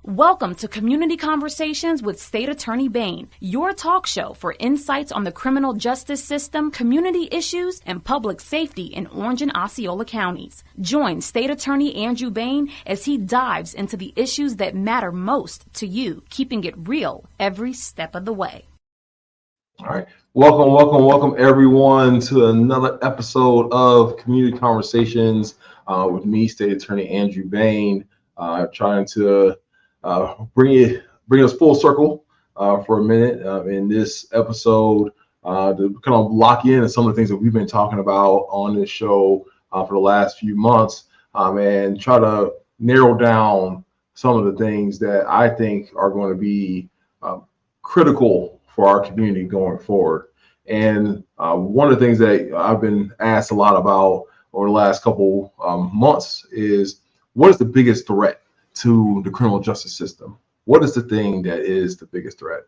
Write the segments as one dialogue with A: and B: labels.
A: Welcome to Community Conversations with State Attorney Bain, your talk show for insights on the criminal justice system, community issues, and public safety in Orange and Osceola counties. Join State Attorney Andrew Bain as he dives into the issues that matter most to you, keeping it real every step of the way.
B: All right. Welcome everyone to another episode of Community Conversations with me, State Attorney Andrew Bain, trying to bring us full circle for a minute in this episode to kind of lock in on some of the things that we've been talking about on this show for the last few months and try to narrow down some of the things that I think are going to be critical for our community going forward. And one of the things that I've been asked a lot about over the last couple months is, what is the biggest threat to the criminal justice system? What is the thing that is the biggest threat?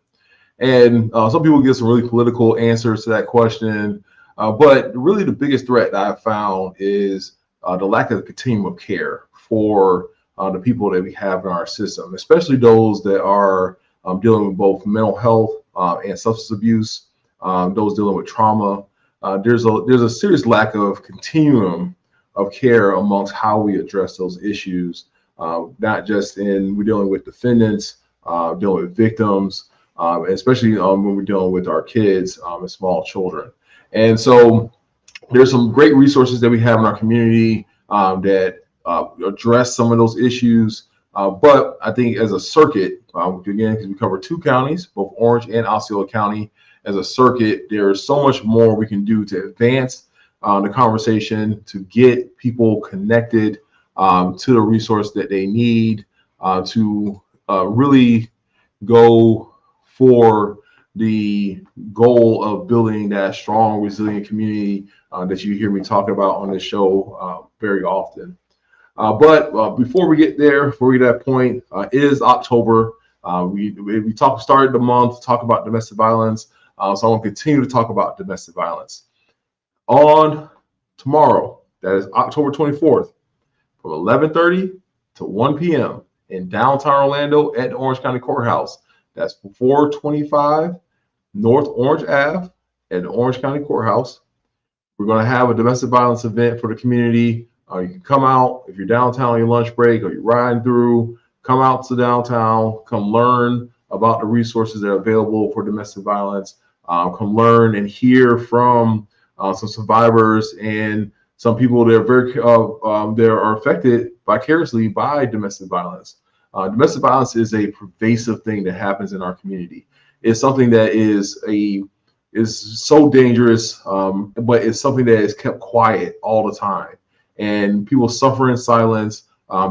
B: And some people give some really political answers to that question, but really the biggest threat that I've found is the lack of the continuum of care for the people that we have in our system, especially those that are dealing with both mental health and substance abuse, those dealing with trauma. There's a serious lack of continuum of care amongst how we address those issues. Not just we're dealing with defendants, dealing with victims, especially when we're dealing with our kids and small children. And so there's some great resources that we have in our community that address some of those issues. But I think as a circuit, again, because we cover two counties, both Orange and Osceola County, as a circuit, there's so much more we can do to advance the conversation, to get people connected to the resource that they need to really go for the goal of building that strong, resilient community that you hear me talking about on this show very often. But before we get there, before we get to that point, it is October. We started the month talking about domestic violence, so I want to continue to talk about domestic violence. On tomorrow, that is October 24th, from 11:30 to 1 p.m. in downtown Orlando at the Orange County Courthouse. That's 425 North Orange Ave at the Orange County Courthouse. We're going to have a domestic violence event for the community. You can come out if you're downtown on your lunch break or you're riding through. Come out to downtown. Come learn about the resources that are available for domestic violence. Come learn and hear from some survivors and some people that are very that are affected vicariously by domestic violence. Domestic violence is a pervasive thing that happens in our community. It's something that is so dangerous, but it's something that is kept quiet all the time. And people suffer in silence.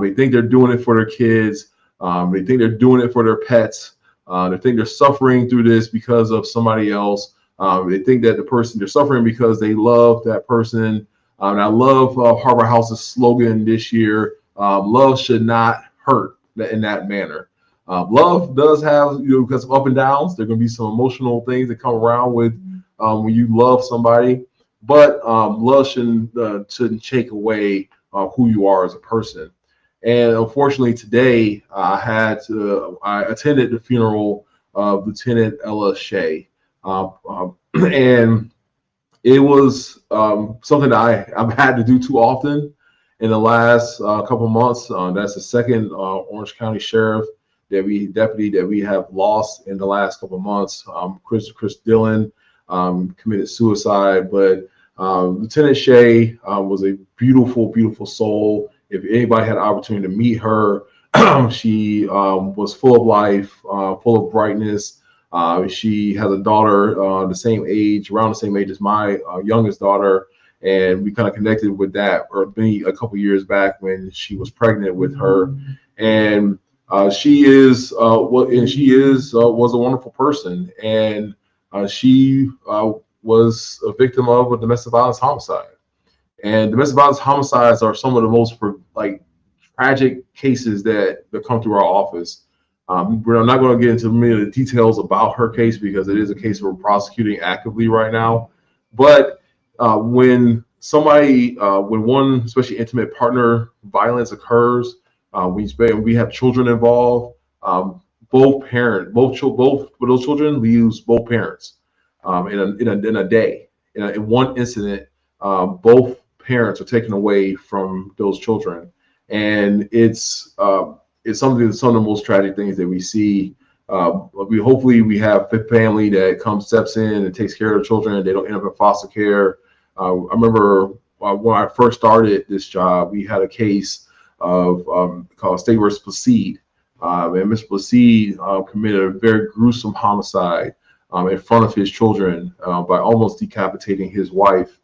B: They think they're doing it for their kids. They think they're doing it for their pets. They think they're suffering through this because of somebody else. They think that they're suffering because they love that person. And I love Harbor House's slogan this year: love should not hurt in that manner. Love does have, because of up and downs, there are going to be some emotional things that come around with when you love somebody. But love shouldn't take away who you are as a person. And unfortunately, today I attended the funeral of Lieutenant Ella Shea, and it was something that I've had to do too often in the last couple months. That's the second Orange County Sheriff deputy that we have lost in the last couple months. Chris Dillon committed suicide, but Lieutenant Shea was a beautiful soul. If anybody had an opportunity to meet her, she was full of life, full of brightness. She has a daughter around the same age as my youngest daughter, and we kind of connected with that a couple years back when she was pregnant with her. And she was a wonderful person, and she was a victim of a domestic violence homicide. And domestic violence homicides are some of the most tragic cases that come through our office. We're not going to get into many of the details about her case because it is a case we're prosecuting actively right now. But when one, especially intimate partner violence occurs, we have children involved, both of those children lose both parents in a day. In one incident, both parents are taken away from those children, and it's some of the most tragic things that we see. Hopefully we have a family that steps in and takes care of the children. They don't end up in foster care. I remember when I first started this job, we had a case of called State versus Placide. And Mr. Placide committed a very gruesome homicide in front of his children by almost decapitating his wife.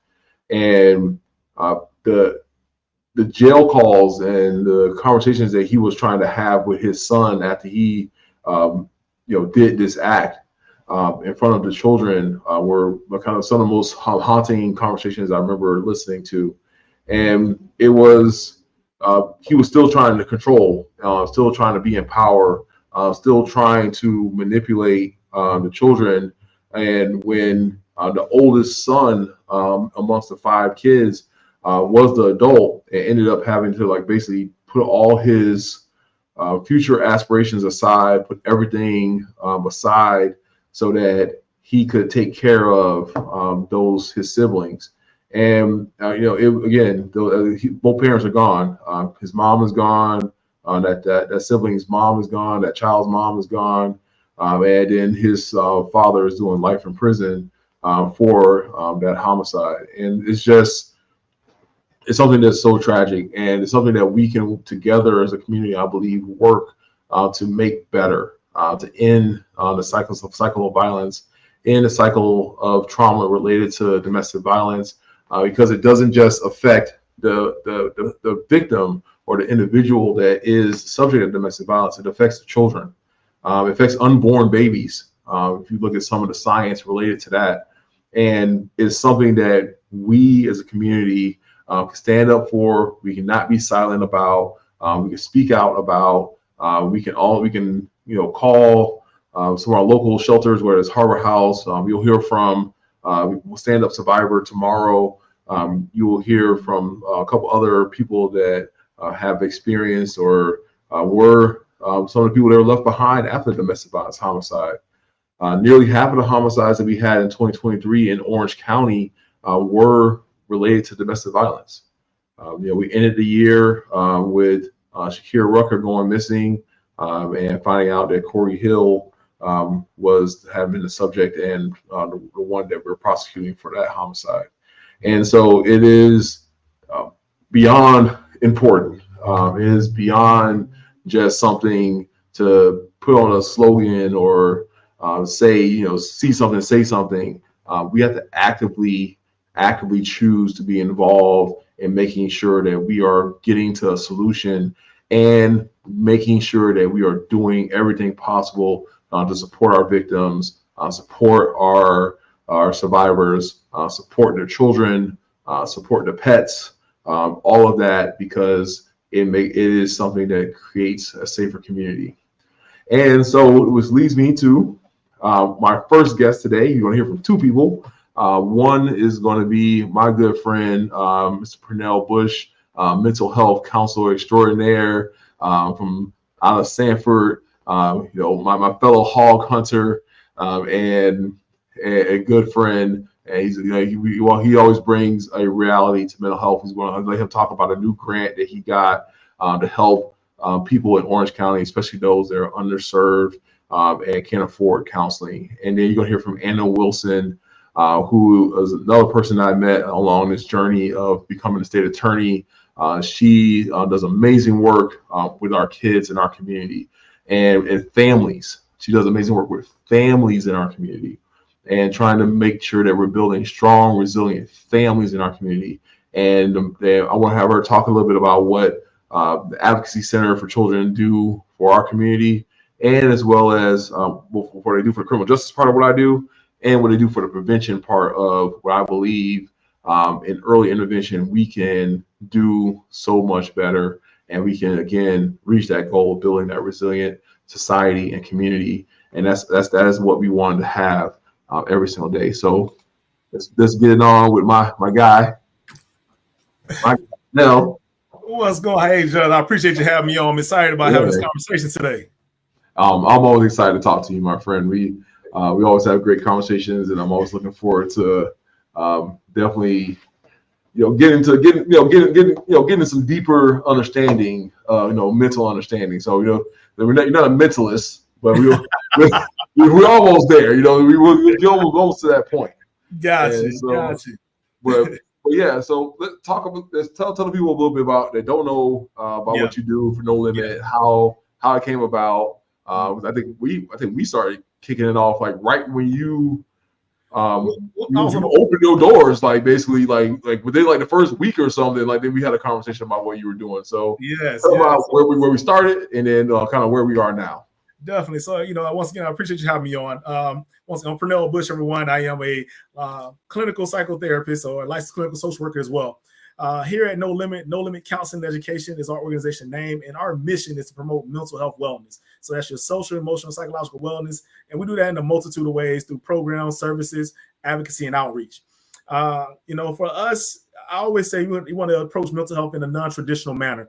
B: And the jail calls and the conversations that he was trying to have with his son after he did this act in front of the children were kind of some of the most haunting conversations I remember listening to. And it was he was still trying to control, still trying to be in power, still trying to manipulate the children. And when the oldest son amongst the 5 kids was the adult, and ended up having to basically put all his future aspirations aside, put everything aside so that he could take care of his siblings. And both parents are gone. His mom is gone. That sibling's mom is gone. That child's mom is gone. And then his father is doing life in prison for that homicide. And it's something that's so tragic, and it's something that we can together as a community, I believe, work to make better, to end the cycle of violence, end the cycle of trauma related to domestic violence, because it doesn't just affect the victim or the individual that is subject to domestic violence. It affects the children. It affects unborn babies. If you look at some of the science related to that, and it's something that we as a community can stand up for. We cannot be silent about. We can speak out about. We can call some of our local shelters, whether it's Harbor House. You'll hear from Stand Up Survivor tomorrow. You will hear from a couple other people that have experienced or were some of the people that were left behind after the domestic violence homicide. Nearly half of the homicides that we had in 2023 in Orange County were related to domestic violence. We ended the year with Shakira Rucker going missing and finding out that Corey Hill had been the subject and the one that we're prosecuting for that homicide. And so it is beyond important. It is beyond just something to put on a slogan or see something, say something. We have to actively choose to be involved in making sure that we are getting to a solution and making sure that we are doing everything possible to support our victims, support our survivors, support their children, support the pets, all of that, because it is something that creates a safer community. And so, which leads me to my first guest today. You're going to hear from 2 people. One is going to be my good friend, Mr. Pernell Bush, mental health counselor extraordinaire from out of Sanford. My fellow hog hunter and a good friend. And he always brings a reality to mental health. He's going to let him talk about a new grant that he got to help people in Orange County, especially those that are underserved and can't afford counseling. And then you're going to hear from Anna Wilson, who is another person I met along this journey of becoming a state attorney. She does amazing work with our kids in our community and families. She does amazing work with families in our community and trying to make sure that we're building strong, resilient families in our community. And I want to have her talk a little bit about what the Advocacy Center for Children do for our community, and as well as what they do for the criminal justice part of what I do, and what they do for the prevention part of what I believe in early intervention we can do so much better, and we can again reach that goal of building that resilient society and community. And that is what we wanted to have every single day. So let's get it on with my guy, Nell.
C: What's going on? Hey, John, I appreciate you having me on. I'm excited about having this conversation today.
B: I'm always excited to talk to you, my friend. We always have great conversations, and I'm always looking forward to definitely getting some deeper understanding, mental understanding. So you're not a mentalist, but we're almost there. We're almost to that point.
C: Gotcha.
B: But yeah, so let's tell the people a little bit about that don't know about what you do for No Limit, how it came about. I think we started kicking it off like right when you opened your doors, like basically like within like the first week or something. Like then we had a conversation about what you were doing. So about where we started and then kind of where we are now.
C: Definitely. So, once again, I appreciate you having me on. Once again, I'm Pernell Bush, everyone. I am a clinical psychotherapist or a licensed clinical social worker as well. Here at No Limit Counseling and Education is our organization name, and our mission is to promote mental health wellness. So that's your social, emotional, psychological wellness, and we do that in a multitude of ways through programs, services, advocacy, and outreach. For us, I always say we want to approach mental health in a non-traditional manner.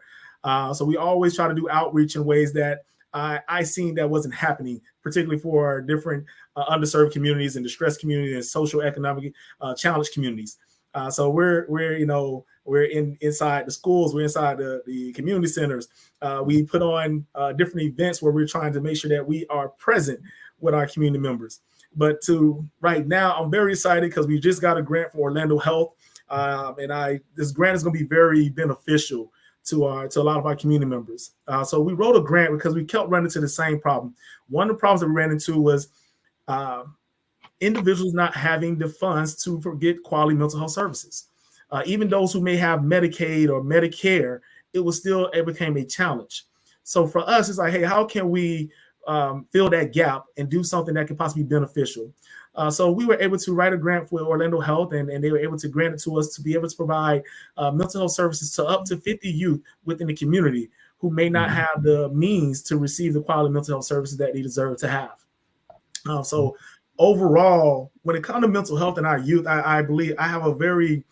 C: So we always try to do outreach in ways that I seen that wasn't happening, particularly for different underserved communities and distressed communities and social economic challenged communities. So we're inside the schools, we're inside the community centers. We put on different events where we're trying to make sure that we are present with our community members. But right now, I'm very excited because we just got a grant from Orlando Health, and this grant is going to be very beneficial to a lot of our community members. So we wrote a grant because we kept running into the same problem. One of the problems that we ran into was individuals not having the funds to get quality mental health services. Even those who may have Medicaid or Medicare, it became a challenge. So for us, it's like, hey, how can we fill that gap and do something that could possibly be beneficial? So we were able to write a grant for Orlando Health, and they were able to grant it to us to be able to provide mental health services to up to 50 youth within the community who may not have the means to receive the quality mental health services that they deserve to have. So overall, when it comes to mental health in our youth, I believe I have a very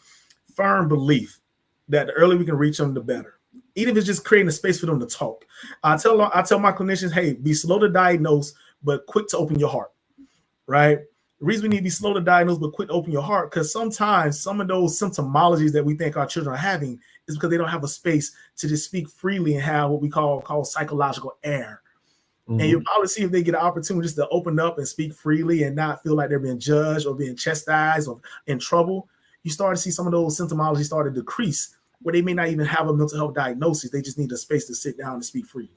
C: firm belief that the earlier we can reach them, the better. Even if it's just creating a space for them to talk. I tell my clinicians, hey, be slow to diagnose, but quick to open your heart, right? The reason we need to be slow to diagnose, but quick to open your heart, because sometimes some of those symptomologies that we think our children are having is because they don't have a space to just speak freely and have what we call psychological air. Mm-hmm. And you'll probably see if they get an opportunity just to open up and speak freely and not feel like they're being judged or being chastised or in trouble. You start to see some of those symptomologies start to decrease, where they may not even have a mental health diagnosis. They just need a space to sit down and speak freely.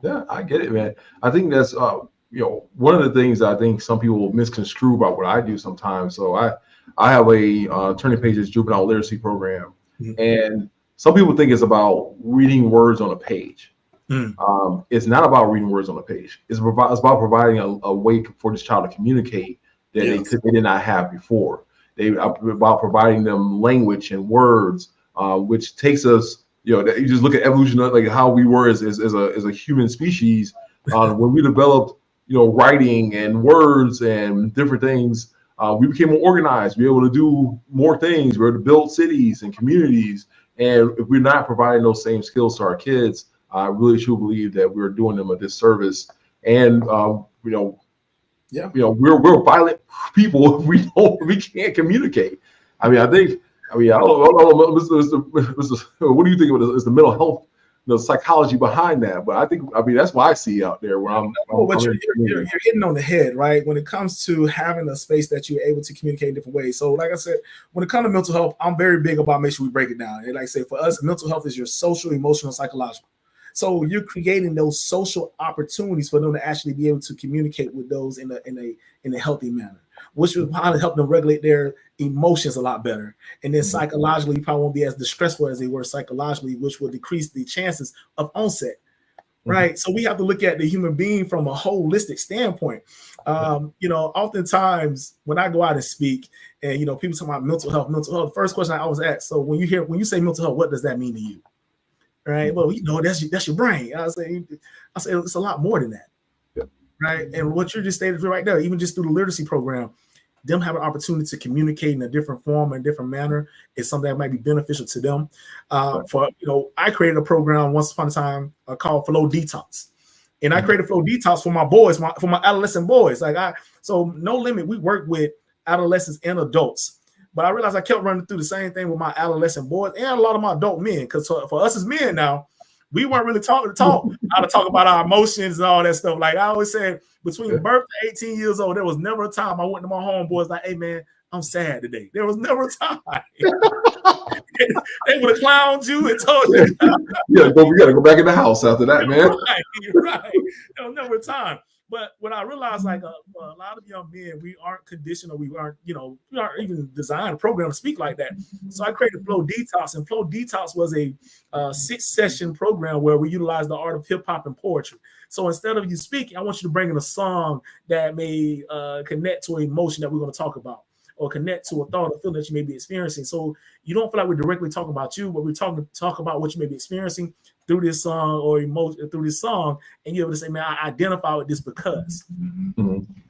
B: Yeah, I get it, man. I think that's one of the things that I think some people misconstrue about what I do sometimes. So I have a Turning Pages juvenile literacy program, and some people think it's about reading words on a page. It's not about reading words on a page. It's about providing a way for this child to communicate that they did not have before. About providing them language and words, which takes us, you just look at evolution, like how we were as a human species when we developed, writing and words and different things. We became more organized. We were able to do more things. We were able to build cities and communities. And if we're not providing those same skills to our kids, I really truly believe that we're doing them a disservice. And we're violent people if we can't communicate. I don't know, what do you think of it? Is the mental health, the psychology behind that? But that's what I see out there. Where
C: you're hitting on the head, right? When it comes to having a space that you're able to communicate in different ways. So, like I said, when it comes to mental health, I'm very big about making sure we break it down. And like I say, for us, mental health is your social, emotional, psychological. So you're creating those social opportunities for them to actually be able to communicate with those in a healthy manner, which will probably help them regulate their emotions a lot better. And then psychologically, you probably won't be as distressful as they were psychologically, which will decrease the chances of onset. Right. So we have to look at the human being from a holistic standpoint. Oftentimes when I go out and speak and, people talk about mental health, the first question I always ask, so when you say mental health, what does that mean to you? Right. Well, that's your brain. I say it's a lot more than that. Yeah. Right. And what you just stated right there, even just through the literacy program, them having an opportunity to communicate in a different form and different manner is something that might be beneficial to them. I created a program once upon a time called Flow Detox. And I created Flow Detox for my boys, for my adolescent boys. So No Limit, we work with adolescents and adults. But I realized I kept running through the same thing with my adolescent boys and a lot of my adult men. Because for us as men now, we weren't really how to talk about our emotions and all that stuff. Like I always said, between birth to 18 years old, there was never a time I went to my homeboys like, hey man, I'm sad today. There was never a time. They would have clowned you and told you.
B: We gotta go back in the house after that, man.
C: Right. There was never a time. But when I realized, like a lot of young men, we aren't conditioned, or we aren't even designed a program to speak like that. So I created Flow Detox, and Flow Detox was a 6-session program where we utilized the art of hip hop and poetry. So instead of you speaking, I want you to bring in a song that may connect to an emotion that we're going to talk about, or connect to a thought or feeling that you may be experiencing. So you don't feel like we're directly talking about you, but we're talk about what you may be experiencing through this song or emotion through this song, and you're able to say, man, I identify with this because,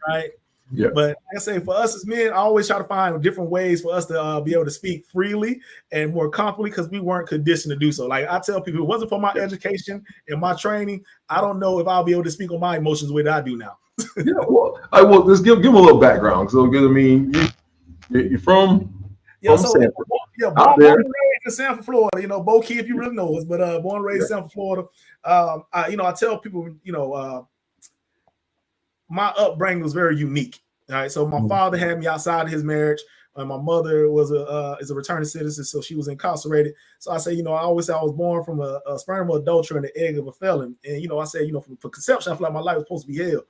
C: right?
B: Yeah.
C: But like I say, for us as men, I always try to find different ways for us to be able to speak freely and more confidently, because we weren't conditioned to do so. Like I tell people, if it wasn't for my education and my training, I don't know if I'll be able to speak on my emotions the way that I do now.
B: Well, just give them a little background. So, I mean, you're from Sanford.
C: Born and raised in Sanford, Florida. Bo Key, if you really know us, but born and raised in Sanford, Florida. I tell people, my upbringing was very unique. All right, so my father had me outside of his marriage. My mother is a returning citizen, so she was incarcerated. So I say, I always say I was born from a sperm of adultery and the egg of a felon. And I say, for conception, I feel like my life was supposed to be hell,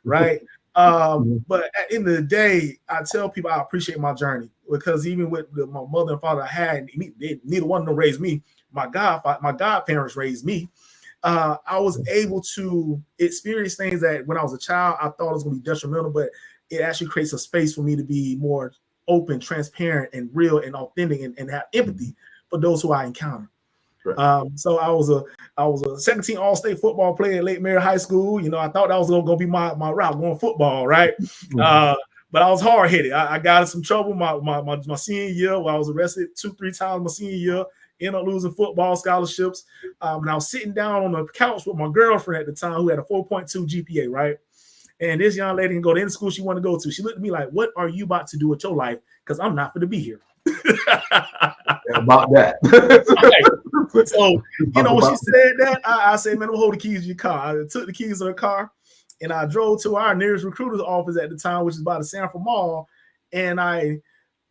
C: right? But at the end of the day, I tell people I appreciate my journey, because even with my mother and father I had, neither one of them raised me. My godparents raised me. I was able to experience things that when I was a child, I thought it was going to be detrimental, but it actually creates a space for me to be more open, transparent, and real and authentic, and have empathy for those who I encounter. Right. So I was a second team All-State football player at Lake Mary High School. I thought that was going to be my route going football, right? But I was hard headed. I got in some trouble my senior year, where I was arrested 2-3 times my senior year. Ended up losing football scholarships. And I was sitting down on the couch with my girlfriend at the time, who had a 4.2 GPA, right? And this young lady can go to any school she wanted to go to. She looked at me like, "What are you about to do with your life? Because I'm not going to be here."
B: About that.
C: So, when she said that, I said, "Man, don't hold the keys to your car." I took the keys of the car and I drove to our nearest recruiter's office at the time, which is by the Sanford Mall. And I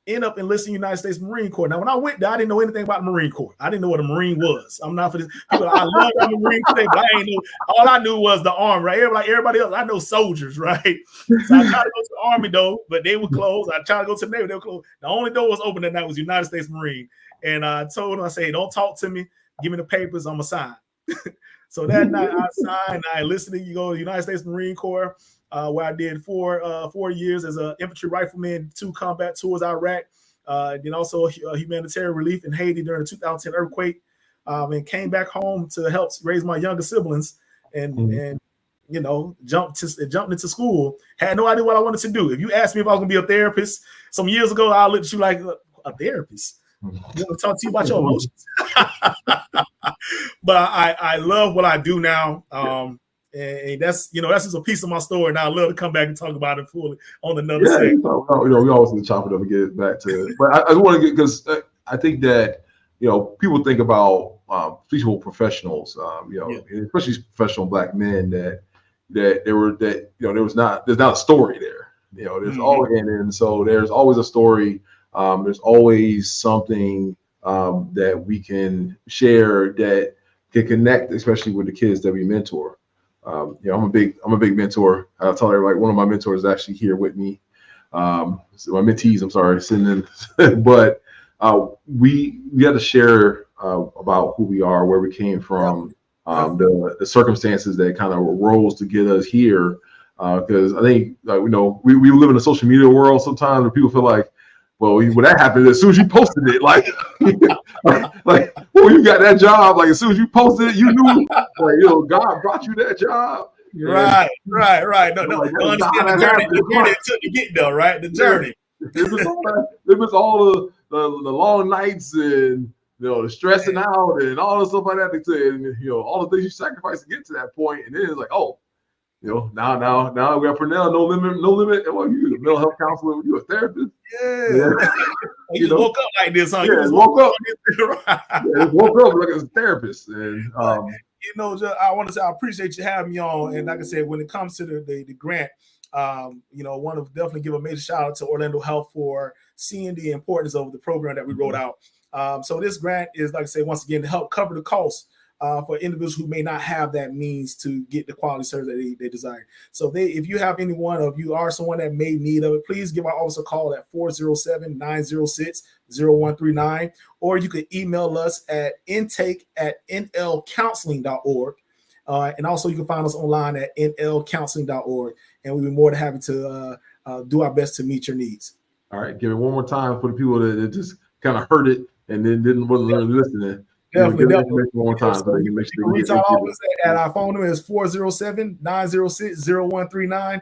C: ended up enlisting United States Marine Corps. Now, when I went there, I didn't know anything about the Marine Corps. I didn't know what a Marine was. I'm not for this. People, I love the Marine Corps, but I ain't know. All I knew was the Army, right? Like everybody else, I know soldiers, right? So I tried to go to the Army, though, but they were closed. I tried to go to the Navy, they were closed. The only door was open that night was United States Marine. And I told them, I said, "Don't talk to me. Give me the papers. I'm going to sign." So that night I signed. I enlisted to go to the United States Marine Corps, where I did 4 years as an infantry rifleman, 2 combat tours Iraq. Then also humanitarian relief in Haiti during the 2010 earthquake, and came back home to help raise my younger siblings, and jumped into school. Had no idea what I wanted to do. If you asked me if I was going to be a therapist some years ago, I looked at you like, a therapist? You want to talk to you about your emotions? But I love what I do now. And that's just a piece of my story, and I love to come back and talk about it fully on another segment.
B: We always need to chop it up and get back to it. But I want to get, because I think that people think about peaceful professionals, especially professional Black men, there's not a story there. There's always, and so there's always a story. There's always something that we can share that can connect, especially with the kids that we mentor. I'm a big mentor. I tell everybody, one of my mentors is actually here with me. So my mentees, I'm sorry, sitting in, but we had to share about who we are, where we came from, the circumstances that kind of rose to get us here. Because I think we live in a social media world sometimes where people feel like, well, when that happened, as soon as you posted it, like, you got that job. Like, as soon as you posted it, you knew, God brought you that job.
C: Right. No, understand the journey it took to get there, right? The journey.
B: It was all the long nights and the stressing out and all the stuff like that. And all the things you sacrificed to get to that point, and then it's like, oh, Now we got Purnell, no limit. Well, you a mental health counselor, you a therapist.
C: Yeah. You just woke up like this, huh?
B: Yeah,
C: You just
B: woke up.
C: Just
B: woke up like a therapist. And
C: I want to say I appreciate you having me on. And like I said, when it comes to the grant, want to definitely give a major shout out to Orlando Health for seeing the importance of the program that we rolled out. So this grant is, like I say, once again, to help cover the costs for individuals who may not have that means to get the quality service that they desire. So if you have anyone, or if you are someone that may need of it, please give our office a call at 407-906-0139, or you can email us at intake@nlcounseling.org. And also you can find us online at nlcounseling.org, and we'll be more than happy to do our best to meet your needs.
B: All right, give it one more time for the people that just kind of heard it and then wasn't really listening.
C: Definitely.
B: One more time. So you
C: can reach our office at our phone number is 407-906-0139.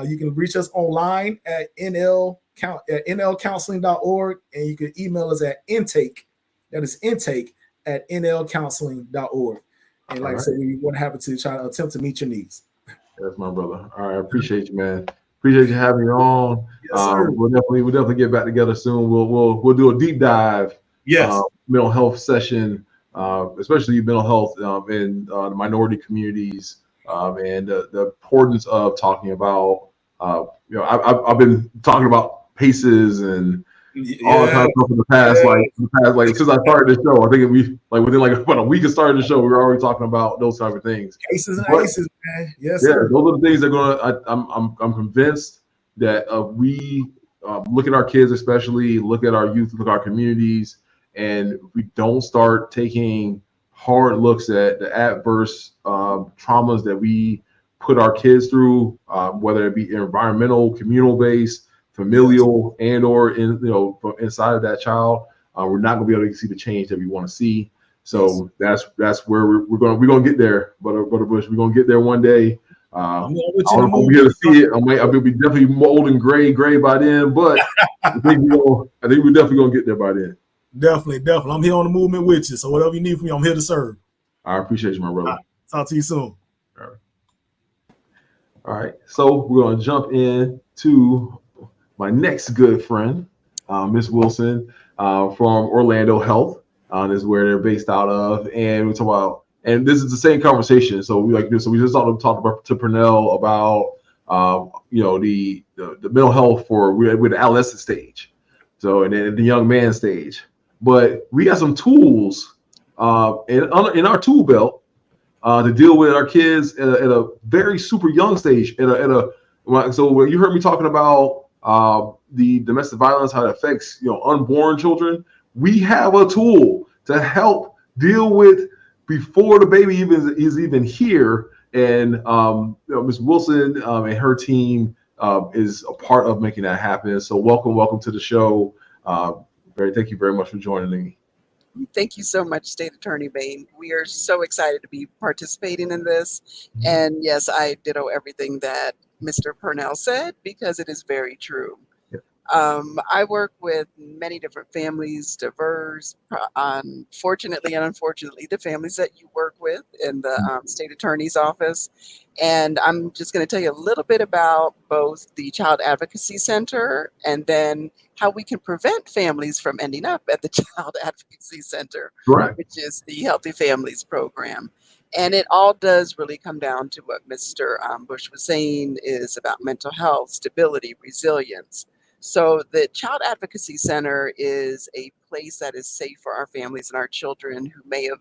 C: You can reach us online at nlcounseling.org, and you can email us at intake. That is intake@nlcounseling.org. And like I said, we want to have to try to attempt to meet your needs.
B: That's my brother. All right, I appreciate you, man. Appreciate you having me on.
C: Yes, sir.
B: We'll definitely get back together soon. We'll do a deep dive.
C: Yes.
B: Mental health session, especially mental health in the minority communities, and the importance of talking about. I've been talking about PACEs and all that kind of stuff in the past, like since I started the show. I think within about a week of starting the show, we were already talking about those type of things.
C: Cases and ACEs, man. Yes, sir.
B: Those are the things that I'm convinced that we look at our kids, especially look at our youth, look at our communities, and we don't start taking hard looks at the adverse traumas that we put our kids through, whether it be environmental, communal-based, familial, and or inside of that child, we're not going to be able to see the change that we want to see. So that's where we're going to get there, Brother Bush. We're going to get there one day. I don't know if I'll be able to see it. I'll be definitely old and gray by then, but I think we're definitely going to get there by then.
C: Definitely. I'm here on the movement with you. So whatever you need from me, I'm here to serve.
B: I appreciate you, my brother.
C: Talk to you soon.
B: All right. So we're going to jump in to my next good friend, Miss Wilson, from Orlando Health. This is where they're based out of, and we talk about, and this is the same conversation. So we just talked about to Purnell about the mental health with the adolescent stage, so and then the young man stage. But we got some tools in our tool belt to deal with our kids at a very super young stage. So when you heard me talking about the domestic violence, how it affects unborn children, we have a tool to help deal with before the baby is even here. And Ms. Wilson and her team is a part of making that happen. So welcome to the show. Thank you very much for joining me.
D: Thank you so much, State Attorney Bain. We are so excited to be participating in this. And yes, I ditto everything that Mr. Purnell said, because it is very true. I work with many different families, diverse, fortunately and unfortunately, the families that you work with in the state attorney's office. And I'm just going to tell you a little bit about both the Child Advocacy Center and then how we can prevent families from ending up at the Child Advocacy Center,
B: right,
D: which is the Healthy Families Program. And it all does really come down to what Mr. Bush was saying, is about mental health, stability, resilience. So the Child Advocacy Center is a place that is safe for our families and our children who may have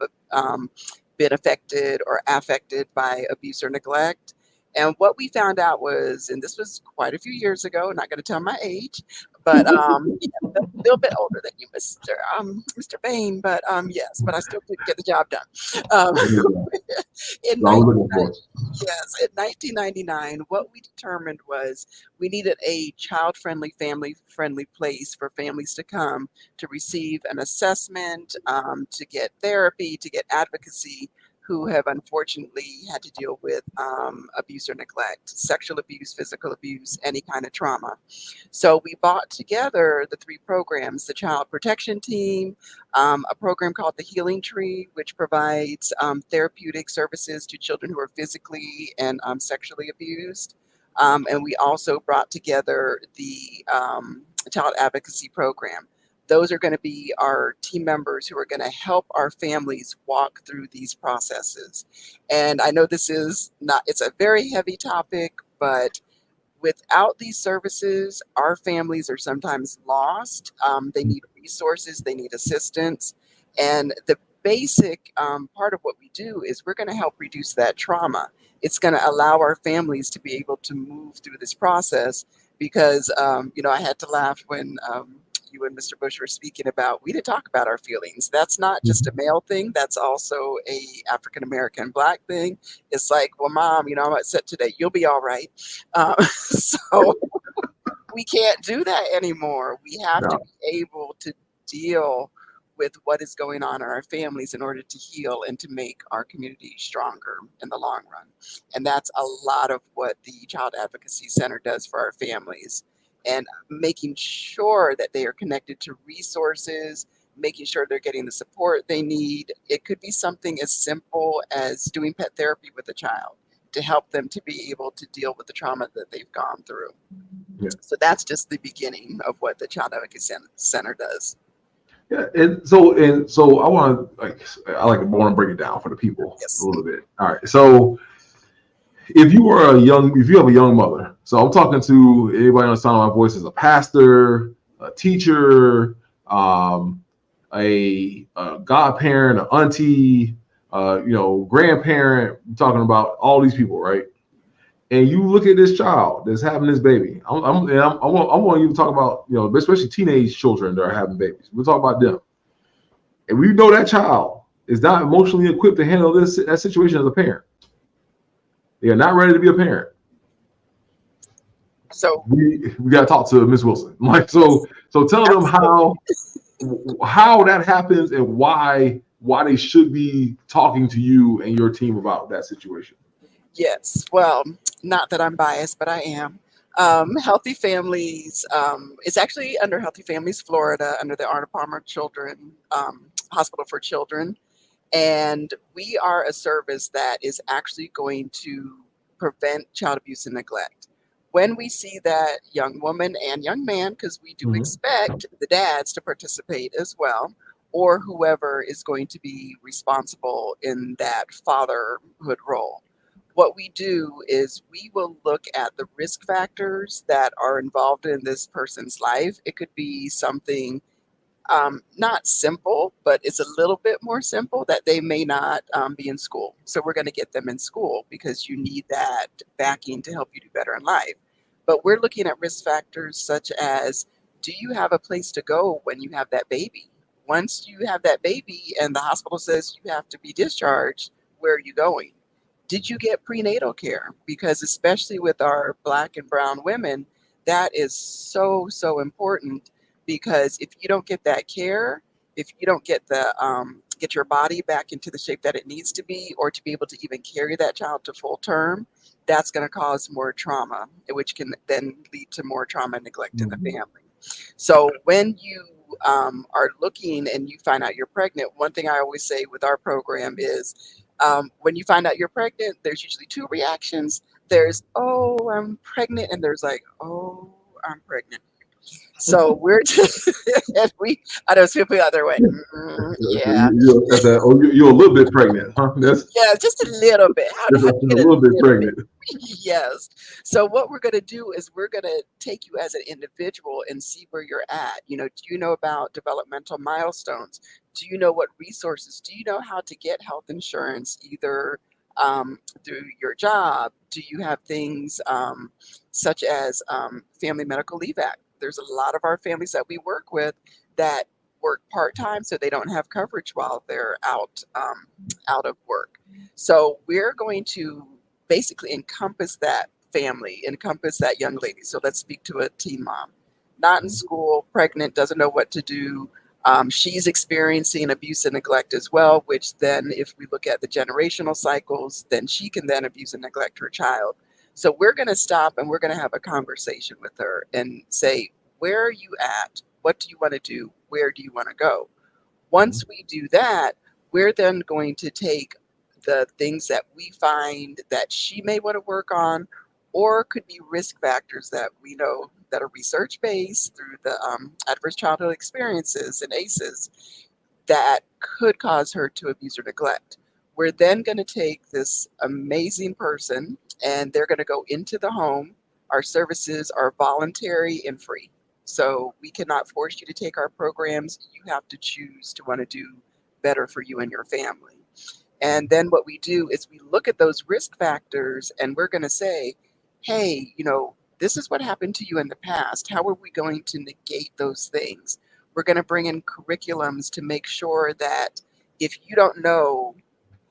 D: been affected or affected by abuse or neglect. And what we found out was, and this was quite a few years ago, not going to tell my age, but a little bit older than you, Mr. Bain, but yes, but I still could get the job done. In 1999, what we determined was we needed a child-friendly, family-friendly place for families to come to receive an assessment, to get therapy, to get advocacy, who have unfortunately had to deal with abuse or neglect, sexual abuse, physical abuse, any kind of trauma. So we brought together the 3 programs, the Child Protection Team, a program called the Healing Tree, which provides therapeutic services to children who are physically and sexually abused. And we also brought together the Child Advocacy Program. Those are going to be our team members who are going to help our families walk through these processes. And I know this is not, it's a very heavy topic, but without these services, our families are sometimes lost. They need resources, they need assistance. And the basic part of what we do is we're going to help reduce that trauma. It's going to allow our families to be able to move through this process because, I had to laugh when you and Mr. Bush were speaking about, we didn't talk about our feelings. That's not just a male thing. That's also a African-American Black thing. It's like, well, Mom, I'm upset today. You'll be all right. So we can't do that anymore. We have to be able to deal with what is going on in our families in order to heal and to make our community stronger in the long run. And that's a lot of what the Child Advocacy Center does for our families. And making sure that they are connected to resources, making sure they're getting the support they need. It could be something as simple as doing pet therapy with a child to help them to be able to deal with the trauma that they've gone through. Yeah. So that's just the beginning of what the Child Advocacy Center does.
B: Yeah, and so I want to break it down for the people a little bit. All right, so if you have a young mother, so I'm talking to anybody on the sound of my voice as a pastor, a teacher, a godparent, an auntie, grandparent. I'm talking about all these people, right? And you look at this child that's having this baby. I want you to talk about, especially teenage children that are having babies. We'll talk about them. And we know that child is not emotionally equipped to handle that situation as a parent. They are not ready to be a parent.
D: So
B: we got to talk to Ms. Wilson. So tell them how that happens and why they should be talking to you and your team about that situation.
D: Yes, well, not that I'm biased, but I am. Healthy Families, it's actually under Healthy Families Florida, under the Arnold Palmer Children Hospital for Children. And we are a service that is actually going to prevent child abuse and neglect. When we see that young woman and young man, because we do expect the dads to participate as well, or whoever is going to be responsible in that fatherhood role. What we do is we will look at the risk factors that are involved in this person's life. It could be something not simple, but it's a little bit more simple that they may not be in school. So we're going to get them in school because you need that backing to help you do better in life. But we're looking at risk factors such as, do you have a place to go when you have that baby? Once you have that baby and the hospital says you have to be discharged, where are you going? Did you get prenatal care? Because especially with our Black and brown women, that is so, so important. Because if you don't get that care, if you don't get get your body back into the shape that it needs to be, or to be able to even carry that child to full term, that's going to cause more trauma, which can then lead to more trauma and neglect in the family. So when you are looking and you find out you're pregnant, one thing I always say with our program is, when you find out you're pregnant, there's usually 2 reactions. There's, oh, I'm pregnant, and there's like, oh, I'm pregnant. So we're just, I know some people the other way. Yeah.
B: You're a little bit pregnant, huh?
D: Yeah, just a little bit.
B: A little bit pregnant.
D: Yes. So what we're going to do is we're going to take you as an individual and see where you're at. Do you know about developmental milestones? Do you know what resources? Do you know how to get health insurance, either through your job? Do you have things such as Family Medical Leave Act? There's a lot of our families that we work with that work part-time, so they don't have coverage while they're out of work. So we're going to basically encompass that family, encompass that young lady. So let's speak to a teen mom, not in school, pregnant, doesn't know what to do, She's experiencing abuse and neglect as well, which then if we look at the generational cycles, then she can then abuse and neglect her child. So we're going to stop and we're going to have a conversation with her and say, where are you at? What do you want to do? Where do you want to go? Once we do that, we're then going to take the things that we find that she may want to work on, or could be risk factors that we know that are research-based through the adverse childhood experiences and ACEs that could cause her to abuse or neglect. We're then going to take this amazing person and they're going to go into the home. Our services are voluntary and free. So we cannot force you to take our programs. You have to choose to want to do better for you and your family. And then what we do is we look at those risk factors and we're going to say, hey, this is what happened to you in the past. How are we going to negate those things? We're going to bring in curriculums to make sure that if you don't know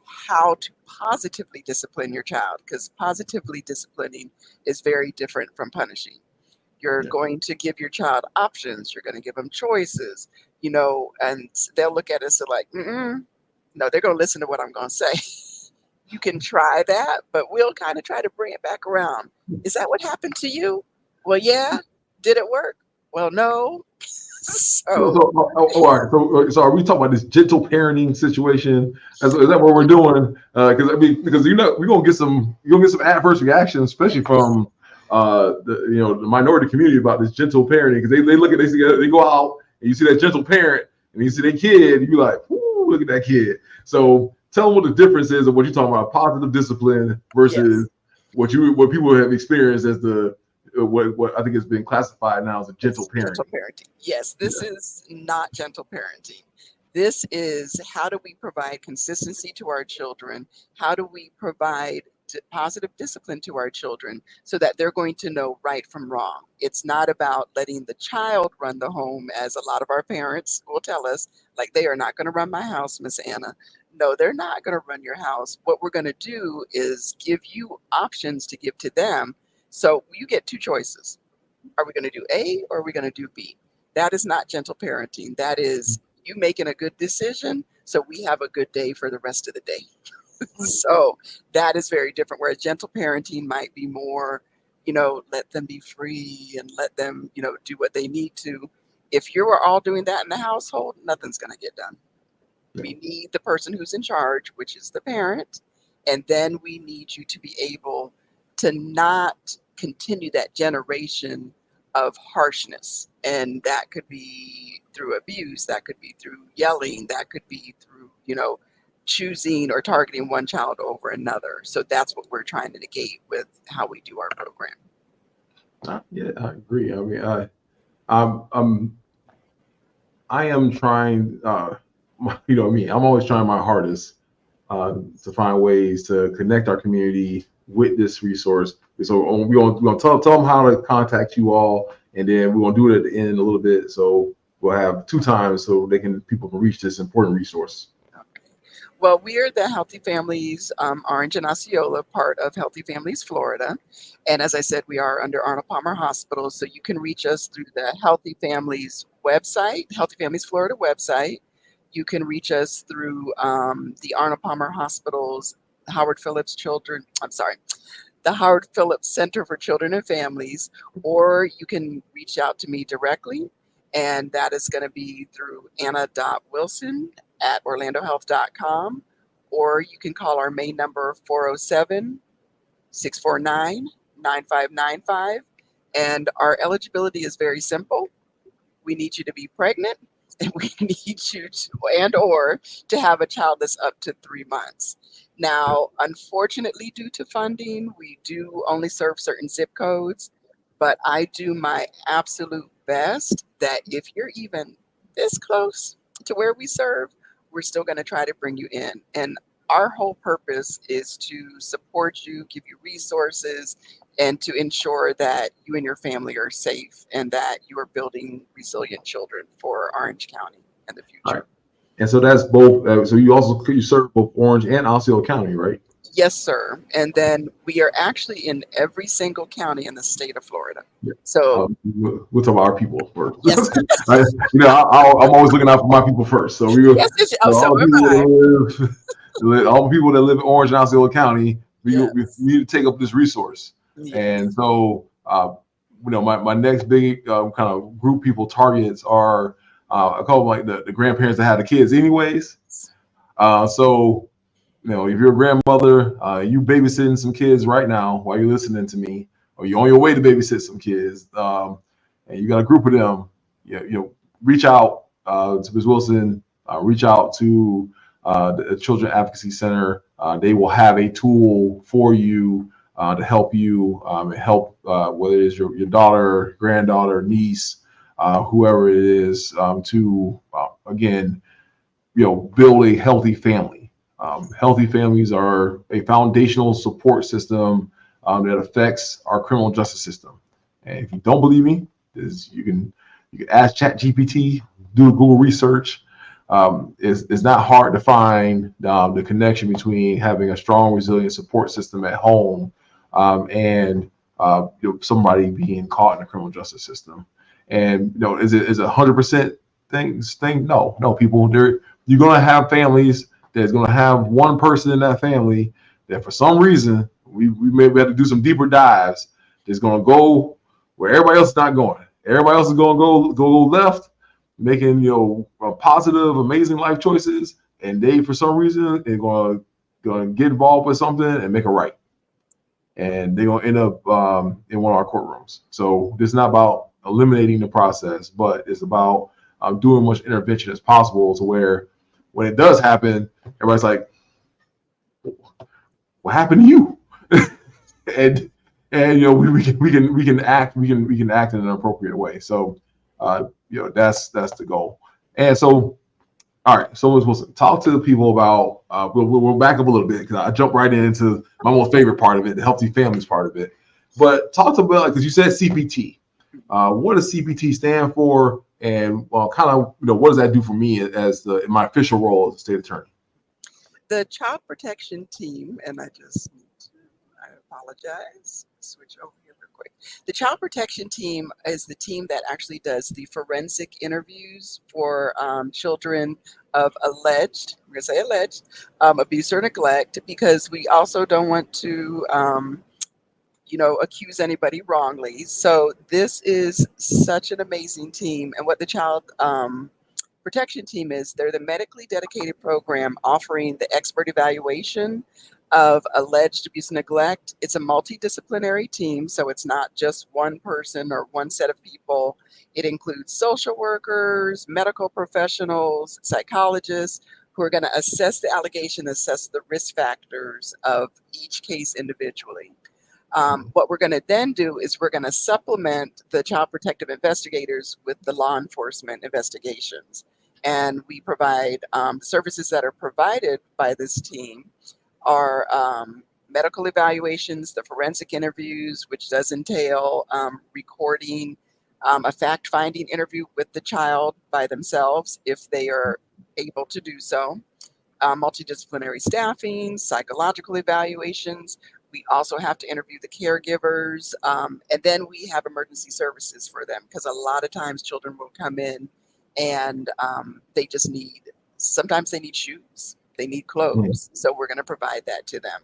D: how to positively discipline your child, because positively disciplining is very different from punishing. You're going to give your child options. You're going to give them choices, and they'll look at us and like, no, they're going to listen to what I'm going to say. You can try that, but we'll kind of try to bring it back around. Is that what happened to you? Well, yeah. Did it work? Well, no.
B: All right. So are we talking about this gentle parenting situation? Is that what we're doing? Because we're gonna get some adverse reactions, especially from the minority community about this gentle parenting, because they go out and you see that gentle parent and you see that kid, and you're like, ooh, look at that kid. So tell them what the difference is of what you're talking about, positive discipline versus what people have experienced as what I think has been classified now as a gentle parenting.
D: Gentle parenting. Yes, this is not gentle parenting. This is how do we provide consistency to our children? How do we provide positive discipline to our children so that they're going to know right from wrong? It's not about letting the child run the home, as a lot of our parents will tell us, like, they are not going to run my house, Miss Anna. No, they're not going to run your house. What we're going to do is give you options to give to them. So you get two choices. Are we going to do A or are we going to do B? That is not gentle parenting. That is you making a good decision so we have a good day for the rest of the day. So that is very different. Whereas gentle parenting might be more, let them be free and let them, do what they need to. If you are all doing that in the household, nothing's going to get done. We need the person who's in charge, which is the parent. And then we need you to be able to not continue that generation of harshness. And that could be through abuse, that could be through yelling, that could be through, choosing or targeting one child over another. So that's what we're trying to negate with how we do our program.
B: Yeah, I agree. I mean, I am trying, I'm always trying my hardest to find ways to connect our community with this resource. So we're going to tell them how to contact you all, and then we're going to do it at the end a little bit. So we'll have 2 times so people can reach this important resource.
D: Well, we are the Healthy Families Orange and Osceola, part of Healthy Families Florida. And as I said, we are under Arnold Palmer Hospital. So you can reach us through the Healthy Families website, Healthy Families Florida website. You can reach us through the Arnold Palmer Hospital's the Howard Phillips Center for Children and Families, or you can reach out to me directly. And that is going to be through anna.wilson@orlandohealth.com, or you can call our main number 407-649-9595. And our eligibility is very simple. We need you to be pregnant, and we need you to have a child that's up to 3 months. Now, unfortunately, due to funding, we do only serve certain zip codes, but I do my absolute best that if you're even this close to where we serve, we're still going to try to bring you in. And our whole purpose is to support you, give you resources, and to ensure that you and your family are safe and that you are building resilient children for Orange County in the future.
B: Right. And so that's both. So you serve both Orange and Osceola County, right?
D: Yes, sir. And then we are actually in every single county in the state of Florida.
B: Yeah.
D: So
B: We'll talk about our people first.
D: yes,
B: I'm always looking out for my people first. So
D: yes, yes. Oh, so am I.
B: All the people that live in Orange and Osceola County, we
D: Yes.
B: need to take up this resource.
D: Yes.
B: And so, my next big kind of group people targets are I call them like the grandparents that have the kids, anyways. So, if you're a grandmother, you babysitting some kids right now while you're listening to me, or you're on your way to babysit some kids, and you got a group of them, reach out to Ms. Wilson, reach out to the Children Advocacy Center. They will have a tool for you to help you help whether it's your daughter, granddaughter, niece, whoever it is, to again, build a healthy family. Healthy families are a foundational support system that affects our criminal justice system. And if you don't believe me, you can ask ChatGPT, do a Google research. It's not hard to find the connection between having a strong, resilient support system at home and somebody being caught in the criminal justice system. And is it 100% thing? No, people. You're gonna have families that's gonna have one person in that family that for some reason we maybe have to do some deeper dives. That's gonna go where everybody else is not going. Everybody else is gonna go left, making positive, amazing life choices, and they for some reason are gonna get involved with something and make a right, and they're gonna end up in one of our courtrooms. So this is not about eliminating the process, but it's about doing as much intervention as possible to where when it does happen, everybody's like, "What happened to you?" and we can act in an appropriate way. So that's the goal. And so, all right, so we're supposed to talk to the people about. We'll back up a little bit because I jumped right into my most favorite part of it, the healthy families part of it. But talk to about because you said CPT. What does CPT stand for? And what does that do for me as in my official role as a state attorney?
D: The child protection team, and I apologize, switch over here real quick. The child protection team is the team that actually does the forensic interviews for children of alleged abuse or neglect, because we also don't want to accuse anybody wrongly. So this is such an amazing team. And what the child protection team is, they're the medically dedicated program offering the expert evaluation of alleged abuse and neglect. It's a multidisciplinary team, so it's not just one person or one set of people. It includes social workers, medical professionals, psychologists who are going to assess the allegation, assess the risk factors of each case individually. What we're going to then do is we're going to supplement the child protective investigators with the law enforcement investigations. And we provide services that are provided by this team are medical evaluations, the forensic interviews, which does entail recording a fact-finding interview with the child by themselves if they are able to do so, multidisciplinary staffing, psychological evaluations. We also have to interview the caregivers, and then we have emergency services for them, because a lot of times children will come in and sometimes they need shoes, they need clothes. So we're going to provide that to them.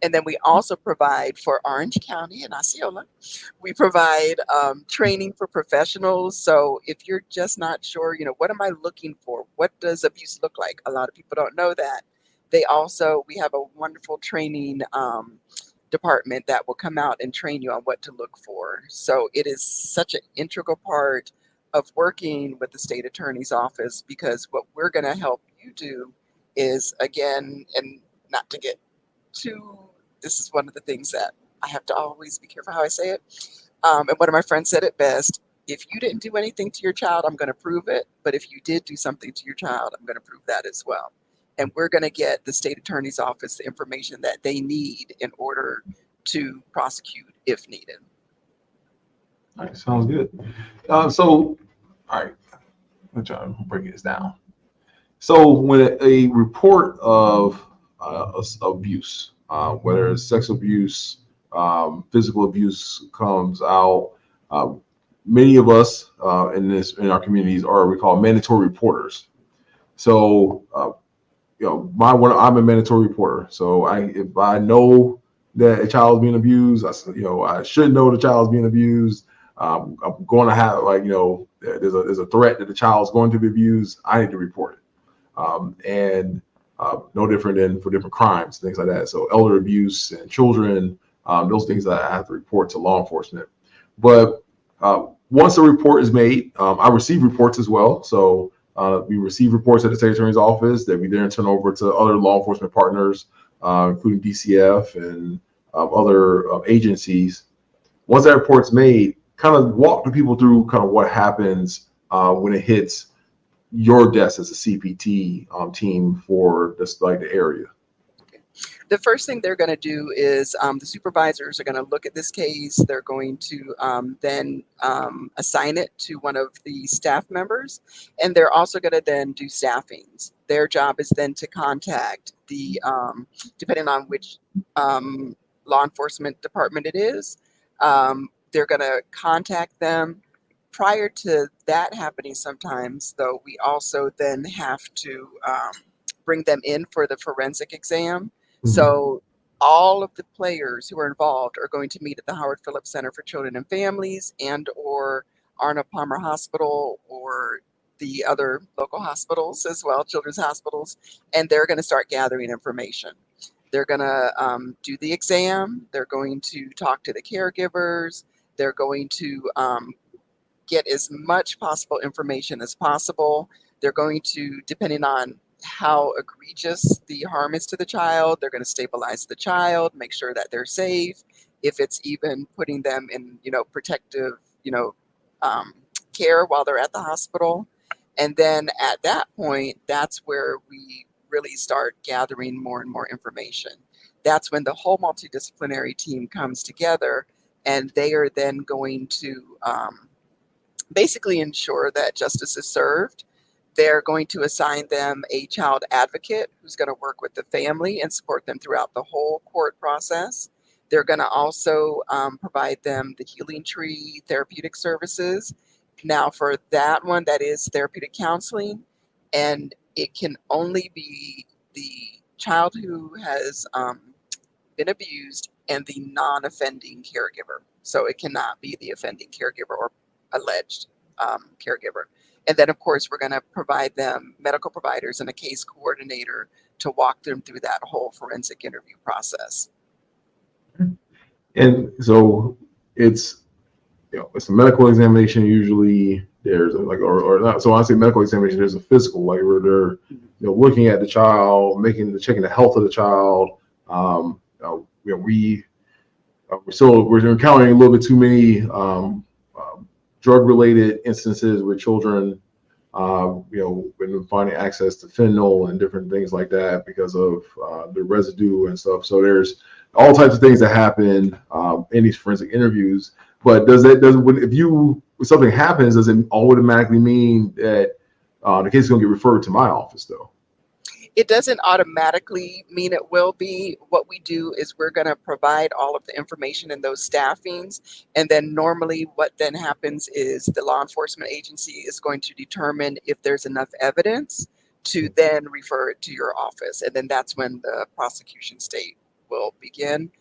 D: And then we also provide for Orange County and Osceola, we provide training for professionals. So if you're just not sure, what am I looking for? What does abuse look like? A lot of people don't know that. We have a wonderful training department that will come out and train you on what to look for. So it is such an integral part of working with the state attorney's office, because what we're going to help you do is, again, and not to get this is one of the things that I have to always be careful how I say it. And one of my friends said it best: if you didn't do anything to your child, I'm going to prove it. But if you did do something to your child, I'm going to prove that as well. And we're going to get the state attorney's office the information that they need in order to prosecute if needed.
B: All right, sounds good. All right, I'm trying to break this down. So when a report of abuse whether it's sex abuse, physical abuse comes out. Many of us in our communities are what we call mandatory reporters. So, I'm a mandatory reporter. So if I know that a child is being abused, I should know the child is being abused. I'm going to have there's a threat that the child is going to be abused. I need to report it. And no different than for different crimes, things like that. So elder abuse and children, those things that I have to report to law enforcement. But once a report is made, I receive reports as well. So we receive reports at the State Attorney's office that we then turn over to other law enforcement partners, including DCF and other agencies. Once that report's made, kind of walk the people through kind of what happens when it hits your desk as a CPT team for this, like, the area.
D: The first thing they're going to do is the supervisors are going to look at this case. They're going to then assign it to one of the staff members, and they're also going to then do staffings. Their job is then to contact the, depending on which law enforcement department it is, they're going to contact them. Prior to that happening sometimes, though, we also then have to bring them in for the forensic exam. So all of the players who are involved are going to meet at the Howard Phillips Center for Children and Families and or Arnold Palmer Hospital or the other local hospitals as well, children's hospitals, and they're going to start gathering information. They're going to do the exam. They're going to talk to the caregivers. They're going to get as much possible information as possible. They're going to, depending on how egregious the harm is to the child, they're going to stabilize the child, make sure that they're safe. If it's even putting them in, protective, care while they're at the hospital. And then at that point, that's where we really start gathering more and more information. That's when the whole multidisciplinary team comes together, and they are then going to basically ensure that justice is served. They're going to assign them a child advocate who's going to work with the family and support them throughout the whole court process. They're going to also provide them the healing tree therapeutic services. Now, for that one, that is therapeutic counseling, and it can only be the child who has been abused and the non-offending caregiver. So it cannot be the offending caregiver or alleged caregiver. And then, of course, we're going to provide them medical providers and a case coordinator to walk them through that whole forensic interview process.
B: And so it's a medical examination. Usually there's or not. So when I say medical examination, there's a physical, like where they're looking at the child, checking the health of the child. We're encountering a little bit too many drug-related instances with children, when finding access to fentanyl and different things like that because of the residue and stuff. So there's all types of things that happen in these forensic interviews. But if something happens, does it automatically mean that the case is going to get referred to my office, though?
D: It doesn't automatically mean it will be. What we do is we're going to provide all of the information in those staffings. And then normally what then happens is the law enforcement agency is going to determine if there's enough evidence to then refer it to your office. And then that's when the prosecution state will begin.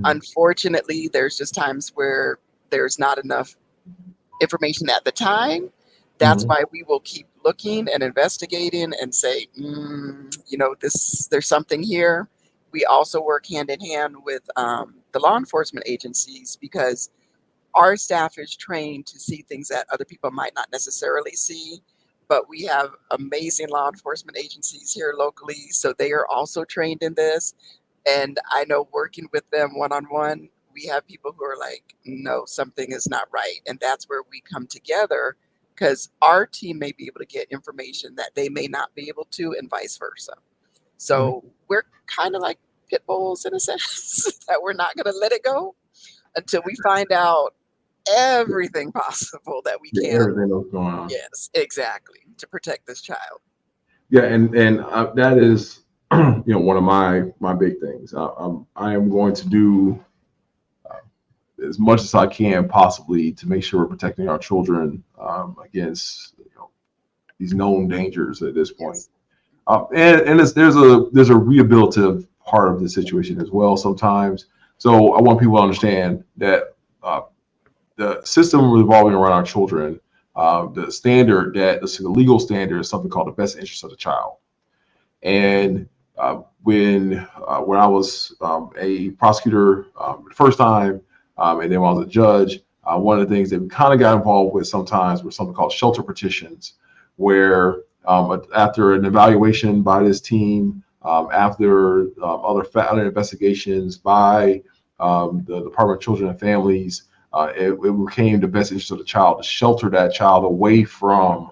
D: Unfortunately, there's just times where there's not enough information at the time. That's why we will keep looking and investigating and say, there's something here. We also work hand in hand with the law enforcement agencies because our staff is trained to see things that other people might not necessarily see. But we have amazing law enforcement agencies here locally, so they are also trained in this. And I know working with them one-on-one, we have people who are like, no, something is not right. And that's where we come together, because our team may be able to get information that they may not be able to, and vice versa. So we're kind of like pit bulls in a sense that we're not going to let it go until we find out everything possible that we can.
B: Everything that's going on.
D: Yes, exactly, to protect this child.
B: Yeah, and that is one of my big things. I am going to do as much as I can possibly to make sure we're protecting our children against these known dangers at this point. And there's a rehabilitative part of the situation as well sometimes. So I want people to understand that the system revolving around our children, the legal standard is something called the best interest of the child. And when I was a prosecutor the first time, and then when I was a judge, one of the things that we kind of got involved with sometimes were something called shelter petitions, where after an evaluation by this team, after other investigations by the Department of Children and Families, it became the best interest of the child to shelter that child away from